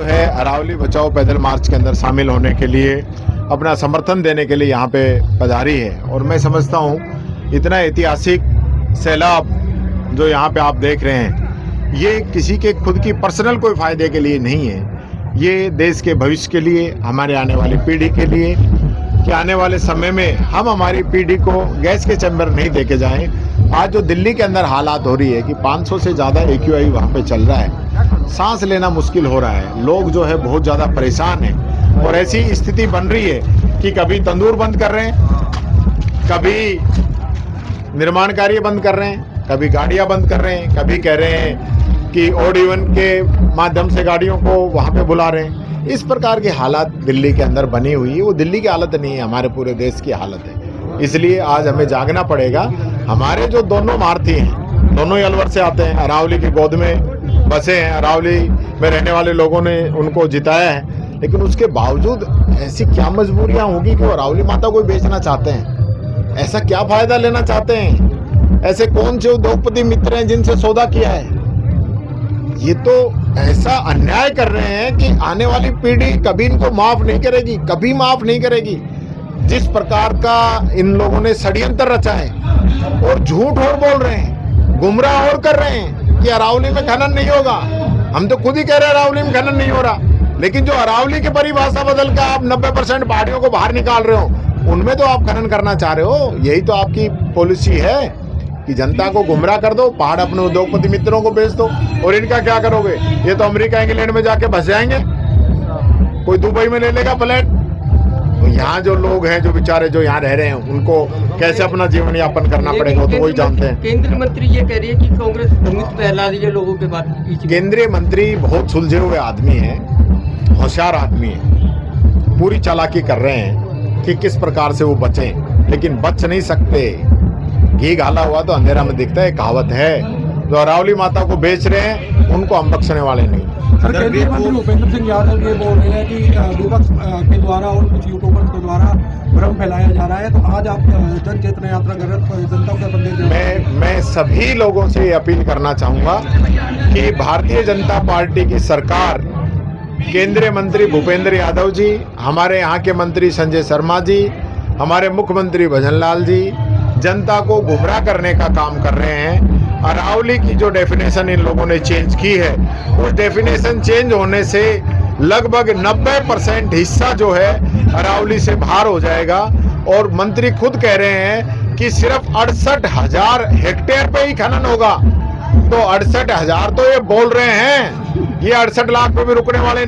है अरावली बचाओ पैदल मार्च के अंदर शामिल होने के लिए, अपना समर्थन देने के लिए यहाँ पे पधारी है। और मैं समझता हूँ इतना ऐतिहासिक सैलाब जो यहाँ पे आप देख रहे हैं, ये किसी के खुद की पर्सनल कोई फायदे के लिए नहीं है। ये देश के भविष्य के लिए, हमारे आने वाली पीढ़ी के लिए, कि आने वाले समय में हम हमारी पीढ़ी को गैस के चैम्बर नहीं देके जाएं। आज जो दिल्ली के अंदर हालात हो रही है कि 500 से ज़्यादा AQI वहाँ पे चल रहा है, सांस लेना मुश्किल हो रहा है, लोग जो है बहुत ज़्यादा परेशान हैं। और ऐसी स्थिति बन रही है कि कभी तंदूर बंद कर रहे हैं, कभी निर्माण कार्य बंद कर रहे हैं, कभी गाड़ियाँ बंद कर रहे हैं, कभी कह रहे हैं कि ऑड इवन के माध्यम से गाड़ियों को वहाँ पे बुला रहे हैं। इस प्रकार की हालात दिल्ली के अंदर बनी हुई है। वो दिल्ली की हालत नहीं है, हमारे पूरे देश की हालत है। इसलिए आज हमें जागना पड़ेगा। हमारे जो दोनों मार्थी हैं, दोनों ही अलवर से आते हैं, अरावली की गोद में बसे हैं, अरावली में रहने वाले लोगों ने उनको जिताया है, लेकिन उसके बावजूद ऐसी क्या मजबूरियां होगी कि वो अरावली माता को बेचना चाहते हैं? ऐसा क्या फायदा लेना चाहते हैं? ऐसे कौन से उद्योगपति मित्र हैं जिनसे सौदा किया है? ये तो ऐसा अन्याय कर रहे हैं कि आने वाली पीढ़ी कभी इनको माफ नहीं करेगी, कभी माफ नहीं करेगी। जिस प्रकार का इन लोगों ने षड्यंत्र रचा है और झूठ और बोल रहे हैं, गुमराह और कर रहे हैं कि अरावली में खनन नहीं होगा। हम तो खुद ही कह रहे हैं अरावली में खनन नहीं हो रहा, लेकिन जो अरावली की परिभाषा बदल कर आप 90% पहाड़ियों को बाहर निकाल रहे हो, उनमें तो आप खनन करना चाह रहे हो। यही तो आपकी पॉलिसी है कि जनता को गुमराह कर दो, पहाड़ अपने उद्योगपति मित्रों को बेच दो। और इनका क्या करोगे? ये तो अमेरिका इंग्लैंड में जाके बस जाएंगे, कोई दुबई में ले लेगा फ्लैट। तो यहाँ जो लोग हैं, जो बेचारे जो यहाँ रह रहे हैं, उनको कैसे अपना जीवन यापन करना पड़ेगा तो वही जानते हैं। केंद्रीय मंत्री ये कह रही है कि कांग्रेस भ्रमित फैला रही है लोगों के बारे। केंद्रीय मंत्री बहुत सुलझे हुए आदमी हैं, होशियार आदमी हैं, पूरी चालाकी कर रहे हैं कि किस प्रकार से वो बचें, लेकिन बच नहीं सकते। घी घाला हुआ तो अंधेरा में दिखता है, कहावत है। जो अरावली माता को बेच रहे हैं उनको हम बख्शने वाले नहीं। सर, केंद्रीय मंत्री भूपेंद्र सिंह यादव ये बोल रहे हैं कि विपक्ष के द्वारा और कुछ यूट्यूबर्स के द्वारा भ्रम फैलाया जा रहा है। तो आज आप जन चेतना यात्रा कर रहे हैं, जनता को संदेश दे रहे हैं। मैं सभी लोगों से ये अपील करना चाहूँगा कि भारतीय जनता पार्टी की सरकार, केंद्रीय मंत्री भूपेंद्र यादव जी, हमारे यहाँ के मंत्री संजय शर्मा जी, हमारे मुख्यमंत्री भजन लाल जी जनता को गुमराह करने का काम कर रहे हैं। अरावली की जो डेफिनेशन इन लोगों ने चेंज की है, उस डेफिनेशन चेंज होने से लगभग 90% हिस्सा जो है अरावली से बाहर हो जाएगा। और मंत्री खुद कह रहे हैं कि सिर्फ 68,000 हेक्टेयर पे ही खनन होगा। तो 68,000 तो ये बोल रहे हैं, ये 68 लाख पे भी रुकने वाले